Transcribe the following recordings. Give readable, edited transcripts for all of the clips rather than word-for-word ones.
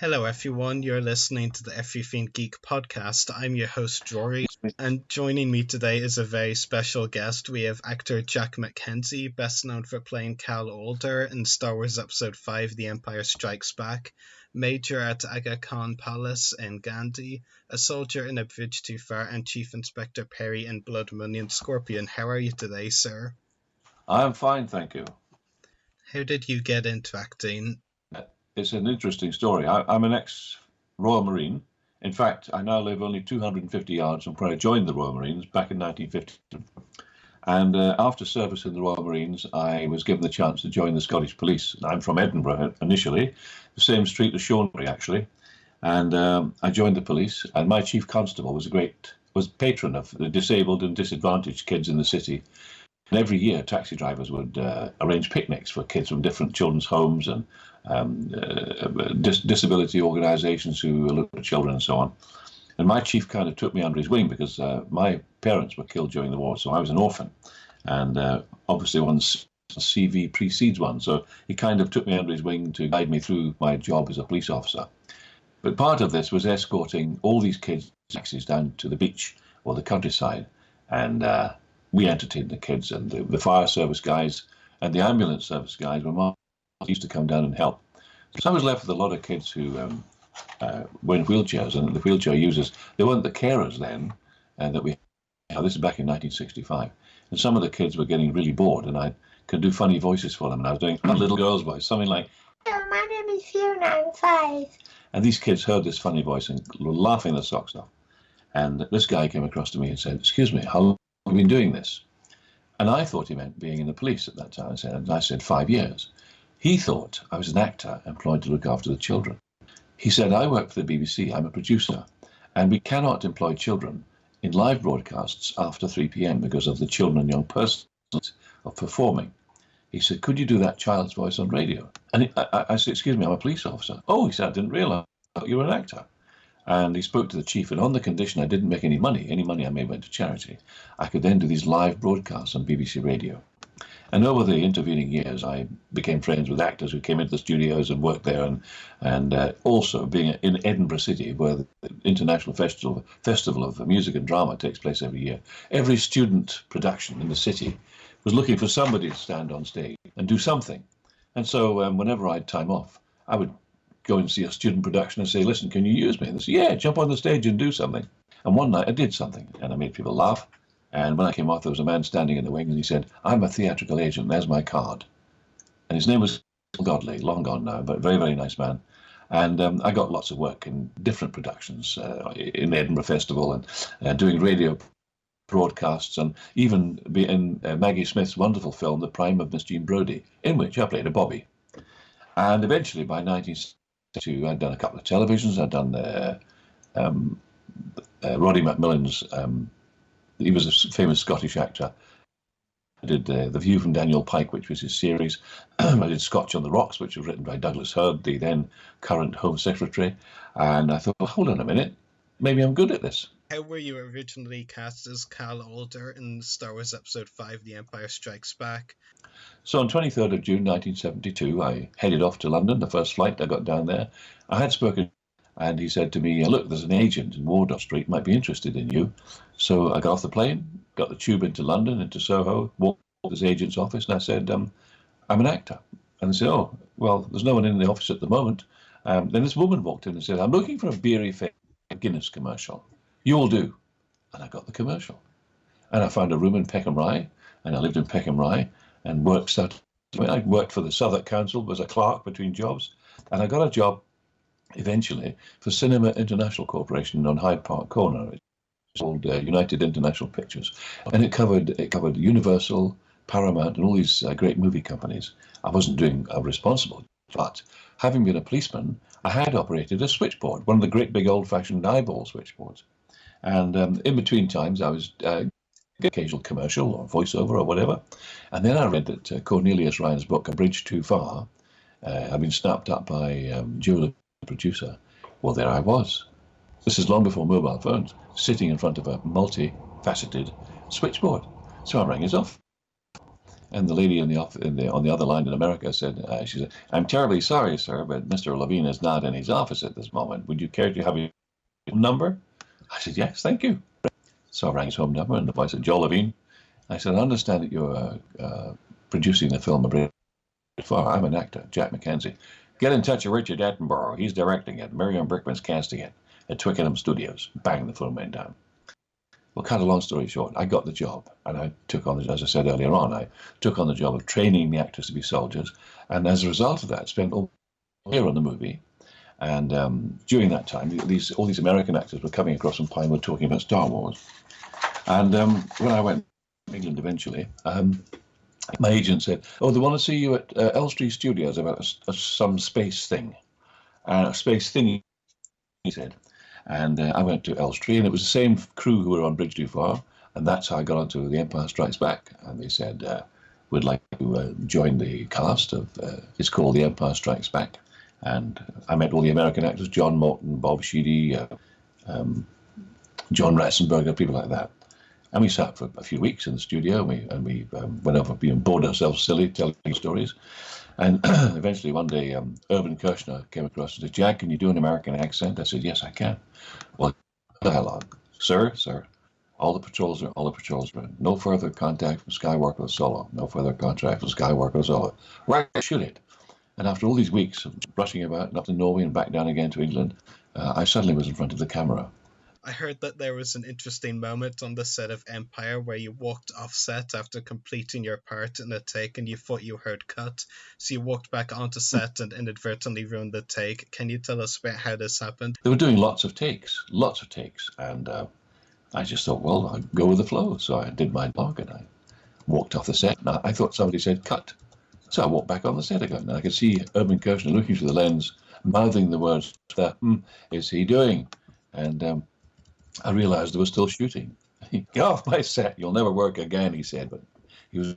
Hello, everyone. You're listening to the Everything Geek podcast. I'm your host, Ruari, and joining me today is a very special guest. We have actor Jack McKenzie, best known for playing Cal Alder in Star Wars Episode 5, The Empire Strikes Back, Major at Aga Khan Palace in Gandhi, a soldier in A Bridge Too Far, and Chief Inspector Perry in Blood Money and Skorpion. How are you today, sir? I'm fine, thank you. How did you get into acting? It's an interesting story. I'm an ex-Royal Marine. In fact, I now live only 250 yards from where I joined the Royal Marines back in 1950. And after service in the Royal Marines, I was given the chance to join the Scottish Police. I'm from Edinburgh initially, the same street as Shawnbury actually. And I joined the police, and my chief constable was patron of the disabled and disadvantaged kids in the city. And every year, taxi drivers would arrange picnics for kids from different children's homes and disability organisations who look at children and so on. And my chief kind of took me under his wing because my parents were killed during the war, so I was an orphan. And obviously one's CV precedes one, so he kind of took me under his wing to guide me through my job as a police officer. But part of this was escorting all these kids' taxis down to the beach or the countryside, and we entertained the kids, and the fire service guys and the ambulance service guys used to come down and help. So I was left with a lot of kids who were in wheelchairs, and the wheelchair users, they weren't the carers then, and this is back in 1965, and some of the kids were getting really bored, and I could do funny voices for them, and I was doing a little girl's voice, something like, "Hello, my name is Fiona, I'm 5. And these kids heard this funny voice and were laughing their socks off. And this guy came across to me and said, "Excuse me, how long have you been doing this?" And I thought he meant being in the police at that time. I said 5 years. He thought I was an actor employed to look after the children. He said, "I work for the BBC, I'm a producer, and we cannot employ children in live broadcasts after 3 p.m. because of the children and young persons of performing." He said, "Could you do that child's voice on radio?" And I said, "Excuse me, I'm a police officer." "Oh," he said, "I didn't realise you were an actor." And he spoke to the chief, and on the condition I didn't make any money I made went to charity, I could then do these live broadcasts on BBC Radio. And over the intervening years, I became friends with actors who came into the studios and worked there, and also being in Edinburgh City, where the International Festival of Music and Drama takes place every year. Every student production in the city was looking for somebody to stand on stage and do something. And so whenever I had time off, I would go and see a student production and say, "Listen, can you use me?" And they say, "Yeah, jump on the stage and do something." And one night I did something, and I made people laugh. And when I came off, there was a man standing in the wing, and he said, "I'm a theatrical agent, there's my card." And his name was Godley, long gone now, but very, very nice man. And I got lots of work in different productions, in the Edinburgh Festival, and doing radio broadcasts, and even in Maggie Smith's wonderful film, The Prime of Miss Jean Brodie, in which I played a Bobby. And eventually, by 1972, I'd done a couple of televisions. I'd done Roddy Macmillan's, he was a famous Scottish actor. I did The View from Daniel Pike, which was his series. I did Scotch on the Rocks, which was written by Douglas Hurd, the then current Home Secretary. And I thought, well, hold on a minute, maybe I'm good at this. How were you originally cast as Cal Alder in Star Wars Episode 5, The Empire Strikes Back? So on 23rd of June 1972, I headed off to London, the first flight I got down there. I had spoken, and he said to me, "Look, there's an agent in Wardour Street, might be interested in you." So I got off the plane, got the tube into London, into Soho, walked to this agent's office, and I said, "I'm an actor." And they said, "Oh, well, there's no one in the office at the moment." Then this woman walked in and said, "I'm looking for a beery face Guinness commercial. You will do." And I got the commercial. And I found a room in Peckham Rye, and I lived in Peckham Rye, and I worked for the Southwark Council, was a clerk between jobs, and I got a job eventually for Cinema International Corporation on Hyde Park Corner. It's called United International Pictures, and it covered Universal, Paramount, and all these great movie companies. I wasn't doing a responsible, but having been a policeman, I had operated a switchboard, one of the great big old-fashioned eyeball switchboards. And in between times, I was occasional commercial or voiceover or whatever. And then I read that Cornelius Ryan's book, A Bridge Too Far, had been snapped up by Joe, the producer. Well, there I was. This is long before mobile phones, sitting in front of a multi-faceted switchboard. So I rang his off. And the lady on the other line in America said, she said, "I'm terribly sorry, sir, but Mr. Levine is not in his office at this moment. Would you care to have his home number?" I said, "Yes, thank you." So I rang his home number, and the boy said, "Joe Levine." I said, "I understand that you're producing the film A Bridge Too Far. I'm an actor, Jack McKenzie. Get in touch with Richard Attenborough. He's directing it. Miriam Brickman's casting it at Twickenham Studios." Bang, the phone went down. Well, cut a long story short, I got the job, and I took on, as I said earlier on, I took on the job of training the actors to be soldiers, and as a result of that, spent all year on the movie. And during that time, all these American actors were coming across from Pinewood talking about Star Wars. And when I went to England eventually, my agent said, "Oh, they want to see you at Elstree Studios about some space thing." A space thing, he said. And I went to Elstree, and it was the same crew who were on Bridge Too Far, and that's how I got onto The Empire Strikes Back. And they said, "We'd like to join the cast of, it's called The Empire Strikes Back." And I met all the American actors, John Morton, Bob Sheedy, John Ratzenberger, people like that. And we sat for a few weeks in the studio, and we went over, bored ourselves silly, telling stories. And eventually one day, Irvin Kershner came across and said, "Jack, can you do an American accent?" I said, "Yes, I can." "Well, dialogue." Sir, all the patrols are in. No further contact from Skywalker or Solo. No further contact from Skywalker or Solo. Right, shoot it. And after all these weeks of rushing about, up to Norway and back down again to England, I suddenly was in front of the camera. I heard that there was an interesting moment on the set of Empire where you walked off set after completing your part in a take and you thought you heard cut. So you walked back onto set and inadvertently ruined the take. Can you tell us about how this happened? They were doing lots of takes. And I just thought, well, I'd go with the flow. So I did my blog and I walked off the set. And I thought somebody said cut. So I walked back on the set again. And I could see Irvin Kershner looking through the lens, mouthing the words, "Is he doing?" And I realized they were still shooting. "Get off my set, you'll never work again," he said. But he was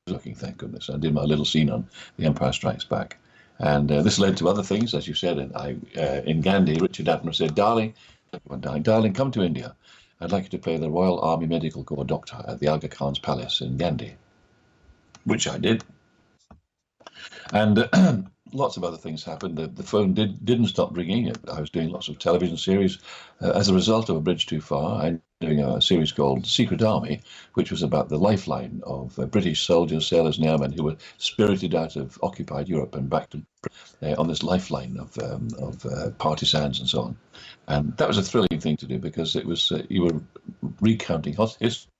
looking, thank goodness. I did my little scene on The Empire Strikes Back. And this led to other things, as you said. In Gandhi, Richard Attenborough said, darling, come to India. I'd like you to play the Royal Army Medical Corps doctor at the Aga Khan's Palace in Gandhi," which I did. And lots of other things happened. The phone didn't stop ringing. I was doing lots of television series. As a result of A Bridge Too Far, I'm doing a series called Secret Army, which was about the lifeline of British soldiers, sailors and airmen who were spirited out of occupied Europe and back to on this lifeline of partisans and so on. And that was a thrilling thing to do because it was you were recounting history.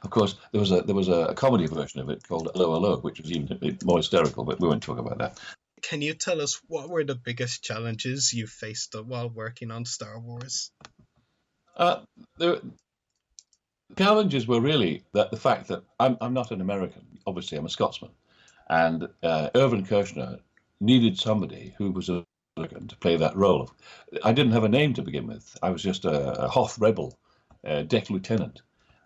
Of course, there was a comedy version of it called Hello, Hello, which was even a bit more hysterical, but we won't talk about that. Can you tell us what were the biggest challenges you faced while working on Star Wars? The challenges were really the fact that I'm not an American. Obviously, I'm a Scotsman. And Irvin Kershner needed somebody who was an American to play that role. I didn't have a name to begin with. I was just a Hoth rebel, deck lieutenant.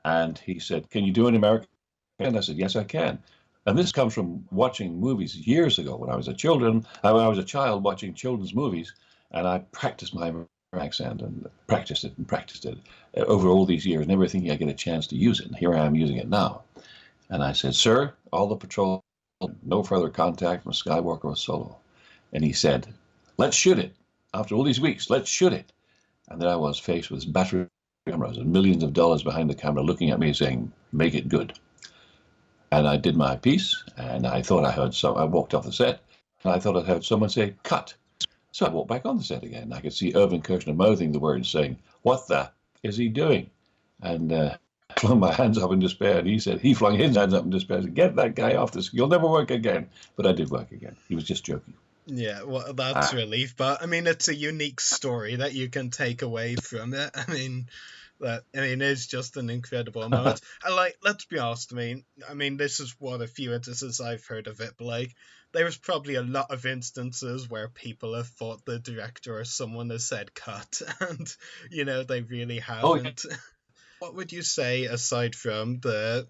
And he said, "Can you do an American?" And I said, "Yes, I can." And this comes from watching movies years ago when I was a child watching children's movies, and I practiced my accent and practiced it over all these years, never thinking I'd get a chance to use it. And here I am using it now. And I said, "Sir, all the patrol, no further contact from Skywalker or Solo." And he said, "Let's shoot it. After all these weeks, let's shoot it." And there I was faced with battery cameras and millions of dollars behind the camera looking at me saying, "Make it good." And I did my piece, and I thought I walked off the set, and I thought I heard someone say, "Cut." So I walked back on the set again. I could see Irvin Kershner mouthing the words saying, "What the is he doing?" And I flung my hands up in despair, and he flung his hands up in despair and said, "Get that guy off this, you'll never work again." But I did work again. He was just joking. Yeah, well, that's relief, but I mean, it's a unique story that you can take away from it. It's just an incredible moment. And let's be honest. I mean, this is one of the few instances I've heard of it, but there's probably a lot of instances where people have thought the director or someone has said cut, and they really haven't. Oh, yeah. What would you say aside from the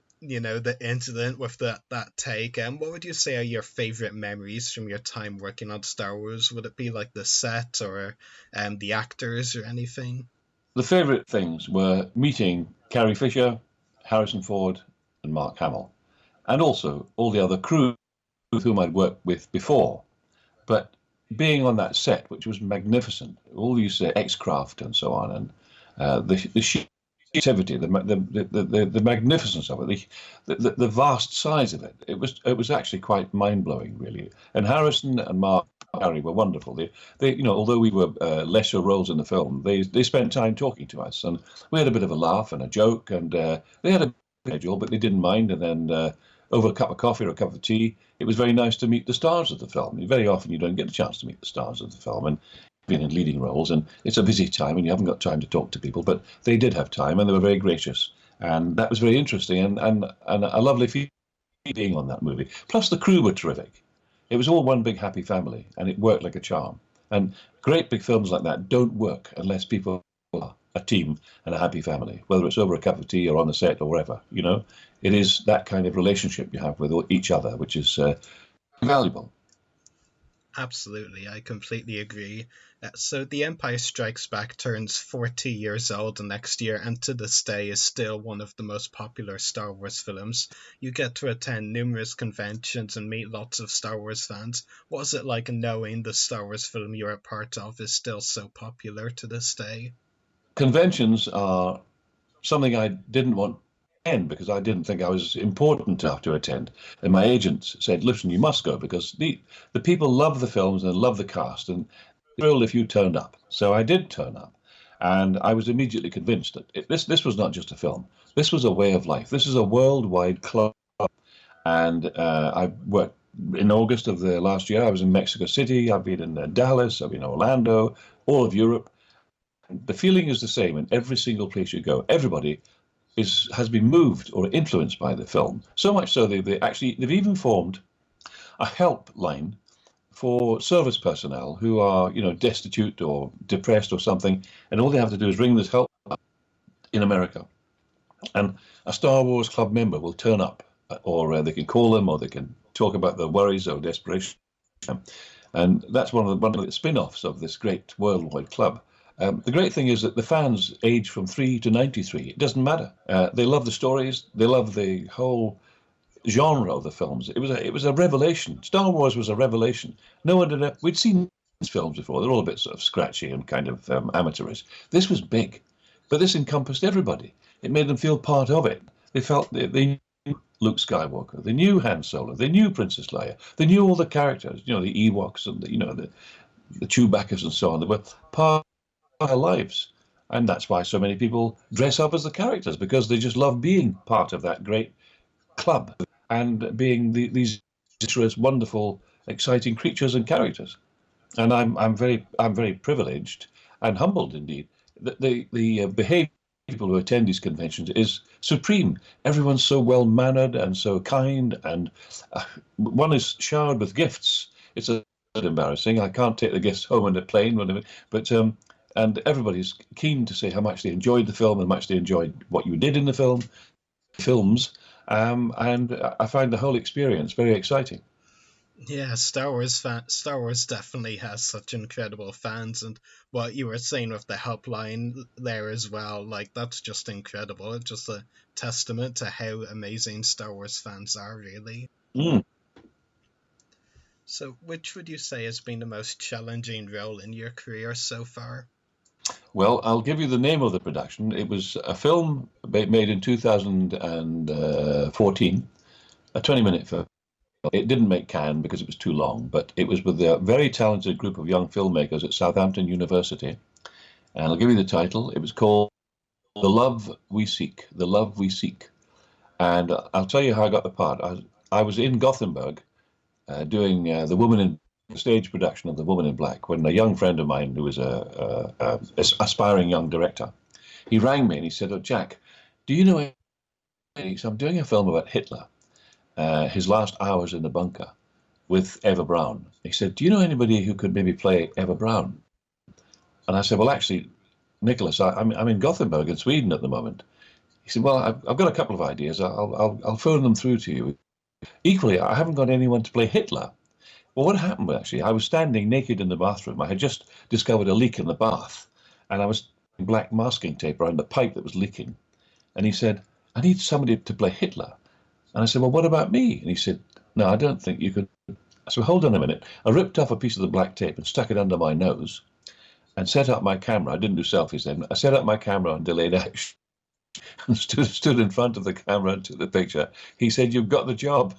incident with that take, and what would you say are your favorite memories from your time working on Star Wars? Would it be like the set or the actors or anything? The favorite things were meeting Carrie Fisher, Harrison Ford, and Mark Hamill. and also all the other crew with whom I'd worked with before. But being on that set, which was magnificent, all these X-craft and so on, and the sheer activity, the magnificence of it, the vast size of it, it was actually quite mind-blowing, really. And Harrison and Mark Harry were wonderful. They although we were lesser roles in the film, they spent time talking to us, and we had a bit of a laugh and a joke, and they had a schedule, but they didn't mind. And then over a cup of coffee or a cup of tea, it was very nice to meet the stars of the film. Very often you don't get the chance to meet the stars of the film, and been in leading roles, and it's a busy time, and you haven't got time to talk to people. But they did have time, and they were very gracious, and that was very interesting, and a lovely feeling being on that movie. Plus, the crew were terrific. It was all one big happy family, and it worked like a charm. And great big films like that don't work unless people are a team and a happy family, whether it's over a cup of tea or on the set or wherever. It is that kind of relationship you have with each other, which is valuable. Absolutely, I completely agree. So, The Empire Strikes Back turns 40 years old next year, and to this day is still one of the most popular Star Wars films. You get to attend numerous conventions and meet lots of Star Wars fans. What is it like knowing the Star Wars film you're a part of is still so popular to this day? Conventions are something I didn't want to attend because I didn't think I was important enough to attend. And my agent said, listen, you must go because the people love the films and love the cast, and thrilled if you turned up. So I did turn up, and I was immediately convinced that this was not just a film. This was a way of life. This is a worldwide club. And I worked in August of the last year. I was in Mexico City. I've been in Dallas. I've been in Orlando, all of Europe. The feeling is the same in every single place you go. Everybody has been moved or influenced by the film. So much so they've even formed a helpline for service personnel who are destitute or depressed or something, and all they have to do is ring this help in America, and a Star Wars Club member will turn up, or they can call them, or they can talk about their worries or desperation, and that's one of the spin-offs of this great worldwide club. The great thing is that the fans age from 3 to 93. It doesn't matter. They love the stories. They love the whole genre of the films. It was a revelation. Star Wars was a revelation. No one did. We'd seen these films before. They're all a bit sort of scratchy and kind of amateurish. This was big, but this encompassed everybody. It made them feel part of it. They felt they knew Luke Skywalker. They knew Han Solo. They knew Princess Leia. They knew all the characters. The Ewoks and the Chewbaccas and so on. They were part of our lives. And that's why so many people dress up as the characters, because they just love being part of that great club and being these wonderful, exciting creatures and characters. And I'm very privileged and humbled indeed. The behavior of people who attend these conventions is supreme. Everyone's so well mannered and so kind, and one is showered with gifts. It's a bit embarrassing. I can't take the gifts home on a plane, but and everybody's keen to say how much they enjoyed the film and how much they enjoyed what you did in the films. And I find the whole experience very exciting. Yeah, Star Wars definitely has such incredible fans, and what you were saying with the helpline there as well, like that's just incredible. It's just a testament to how amazing Star Wars fans are, really. Mm. So, which would you say has been the most challenging role in your career so far? Well, I'll give you the name of the production. It was a film made in 2014, a 20-minute film. It didn't make Cannes because it was too long, but it was with a very talented group of young filmmakers at Southampton University. And I'll give you the title. It was called The Love We Seek, The Love We Seek. And I'll tell you how I got the part. I was in Gothenburg doing the stage production of The Woman in Black, when a young friend of mine who was a aspiring young director, he rang me and he said, "Oh, Jack, do you know any?" So I'm doing a film about Hitler, his last hours in the bunker, with Eva Braun. He said, "Do you know anybody who could maybe play Eva Braun?" And I said, "Well, actually, Nicholas, I'm in Gothenburg in Sweden at the moment." He said, "Well, I've got a couple of ideas. I'll phone them through to you. Equally, I haven't got anyone to play Hitler." Well, what happened actually, I was standing naked in the bathroom. I had just discovered a leak in the bath, and I was putting black masking tape around the pipe that was leaking. And he said, "I need somebody to play Hitler." And I said, well, what about me? And he said, no, I don't think you could. So hold on a minute. I ripped off a piece of the black tape and stuck it under my nose and set up my camera. I didn't do selfies then. I set up my camera on delayed action and stood in front of the camera and took the picture. He said, you've got the job.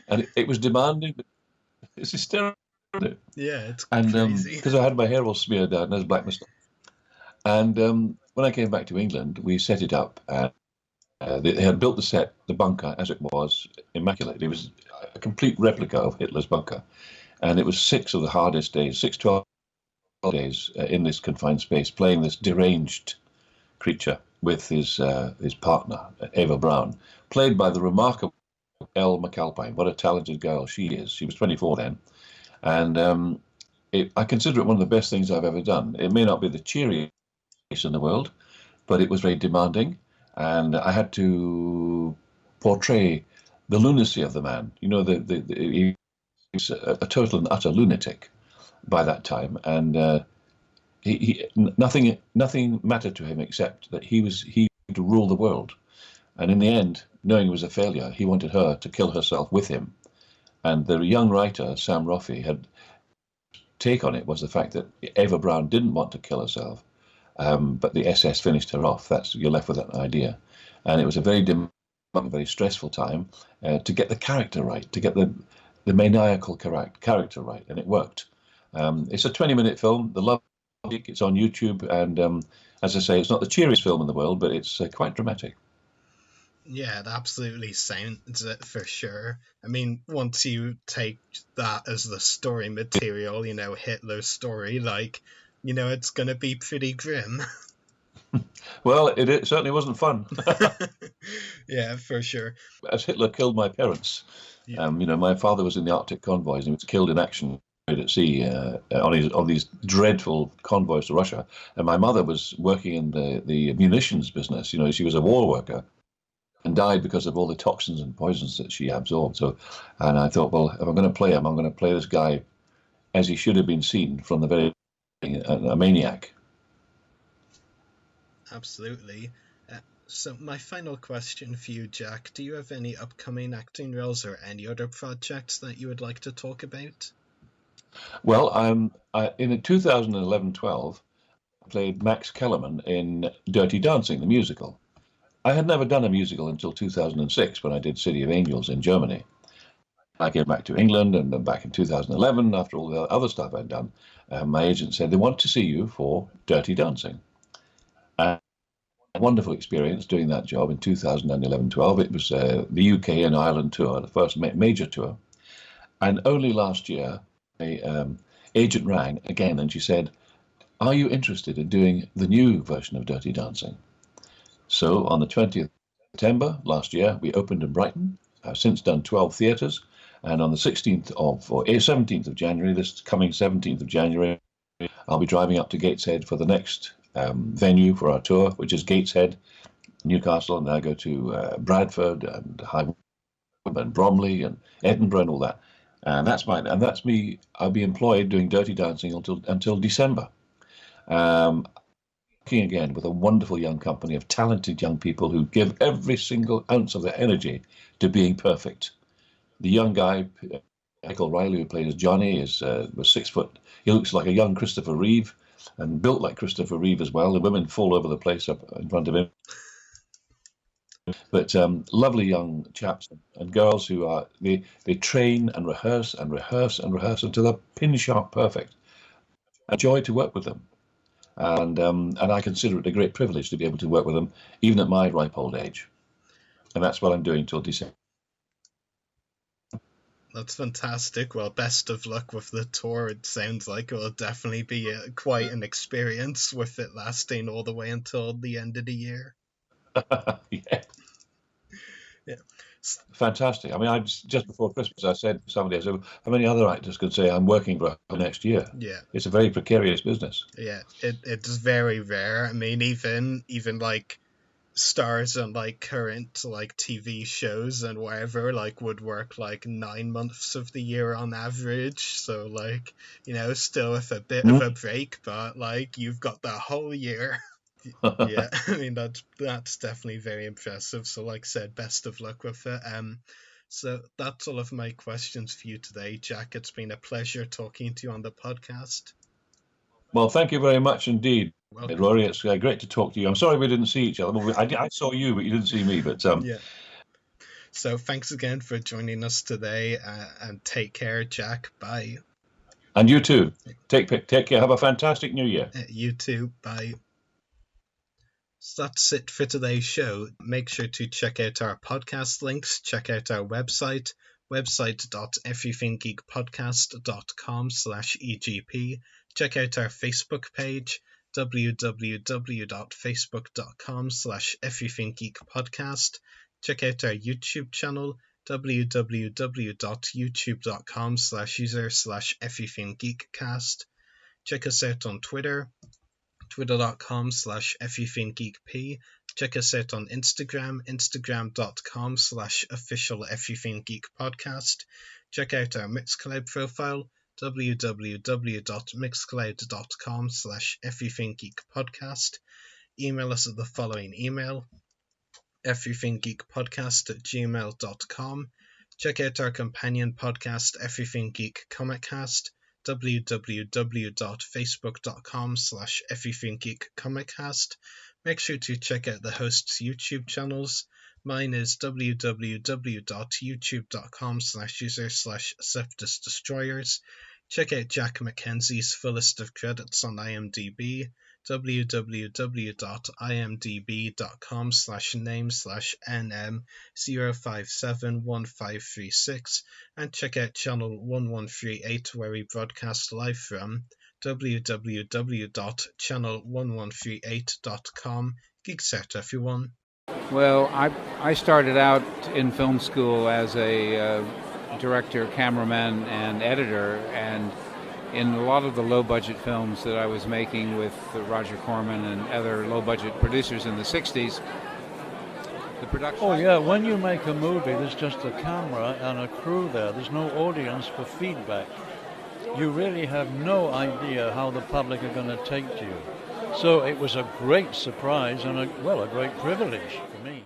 And it was demanding. It's hysterical. Yeah, it's And crazy. because I had my hair all smeared out and there's black moustache. And when I came back to England, we set it up. They had built the set, the bunker, as it was, immaculate. It was a complete replica of Hitler's bunker. And it was 6 of the hardest days, 12 days in this confined space, playing this deranged creature with his partner, Eva Brown, played by the remarkable Elle McAlpine. What a talented girl she is. She was 24 then. And I consider it one of the best things I've ever done. It may not be the cheeriest in the world, but it was very demanding. And I had to portray the lunacy of the man. You know, he's a total and utter lunatic by that time. And nothing mattered to him except that he wanted to rule the world. And in the end, knowing he was a failure, he wanted her to kill herself with him. And the young writer, Sam Roffey, had take on it was the fact that Eva Brown didn't want to kill herself, but the SS finished her off. You're left with that idea. And it was a very stressful time to get the character right, to get the maniacal character right, and it worked. It's a 20-minute film. The Love Geek, it's on YouTube, and as I say, it's not the cheeriest film in the world, but it's quite dramatic. Yeah, it absolutely sounds it for sure. I mean, once you take that as the story material, you know, Hitler's story, like, you know, it's going to be pretty grim. Well, it certainly wasn't fun. Yeah, for sure. As Hitler killed my parents, Yeah. you know, my father was in the Arctic convoys and he was killed in action at sea on these dreadful convoys to Russia. And my mother was working in the munitions business. You know, she was a war worker and died because of all the toxins and poisons that she absorbed. So, and I thought, well, if I'm going to play him, I'm going to play this guy as he should have been seen from the very beginning, a maniac. Absolutely. So my final question for you, Jack, do you have any upcoming acting roles or any other projects that you would like to talk about? Well, in 2011-12, I played Max Kellerman in Dirty Dancing, the musical. I had never done a musical until 2006 when I did City of Angels in Germany. I came back to England, and then back in 2011, after all the other stuff I'd done, my agent said they want to see you for Dirty Dancing. And a wonderful experience doing that job in 2011-12. It was the UK and Ireland tour, the first major tour. And only last year, a agent rang again, and she said, "Are you interested in doing the new version of Dirty Dancing?" So on the 20th of September last year, we opened in Brighton. I've since done 12 theatres. And on the 17th of January, this coming 17th of January, I'll be driving up to Gateshead for the next venue for our tour, which is Gateshead, Newcastle, and I go to Bradford and High Wycombe and Bromley and Edinburgh and all that. And that's me. I'll be employed doing Dirty Dancing until December. Working again with a wonderful young company of talented young people who give every single ounce of their energy to being perfect. The young guy, Michael Riley, who played as Johnny, was 6 foot. He looks like a young Christopher Reeve and built like Christopher Reeve as well. The women fall over the place up in front of him. But lovely young chaps and girls who they train and rehearse and rehearse and rehearse until they're pin sharp perfect. A joy to work with them. And I consider it a great privilege to be able to work with them, even at my ripe old age. And that's what I'm doing till December. That's fantastic. Well, best of luck with the tour. It sounds like it will definitely be quite an experience with it lasting all the way until the end of the year. Yeah. Yeah. Fantastic. I mean, just before Christmas, I said to somebody, I said, how many other actors could say I'm working for next year? Yeah. It's a very precarious business. Yeah, it's very rare. I mean, even like stars on like current like TV shows and whatever like would work like 9 months of the year on average. So like, you know, still with a bit of a break, but like you've got the whole year. Yeah, I mean that's definitely very impressive. So, like I said, best of luck with it. So that's all of my questions for you today, Jack. It's been a pleasure talking to you on the podcast. Well, thank you very much indeed, Welcome. Rory. It's great to talk to you. I'm sorry we didn't see each other. Well, I saw you, but you didn't see me. But Yeah. So thanks again for joining us today, and take care, Jack. Bye. and you too. Take care. Have a fantastic New Year. You too. Bye. So that's it for today's show. Make sure to check out our podcast links, check out our website.everythinggeekpodcast.com/EGP. Check out our Facebook page, www.facebook.com/everythinggeekpodcast. Check out our YouTube channel, www.youtube.com/user/everythinggeekcast. Check us out on Twitter, twitter.com/everythinggeekp. Check us out on Instagram, instagram.com/official everythinggeekpodcast. Check out our Mixcloud profile, www.mixcloud.com/everythinggeekpodcast. Email us at the following email, everythinggeekpodcast@gmail.com. Check out our companion podcast, Everything Geek Comiccast, www.facebook.com/everythinggeekcomiccast. Make sure to check out the hosts' YouTube channels. Mine is www.youtube.com/user/SeptusDestroyers. Check out Jack McKenzie's full list of credits on IMDb, www.imdb.com/name/nm0571536, and check out channel 1138 where we broadcast live from, www.channel1138.com. Geeks out, everyone. Well, I started out in film school as a director, cameraman, and editor, and in a lot of the low-budget films that I was making with Roger Corman and other low-budget producers in the 60s, the production... Oh, yeah, when you make a movie, there's just a camera and a crew there. There's no audience for feedback. You really have no idea how the public are going to take to you. So it was a great surprise and a great privilege for me.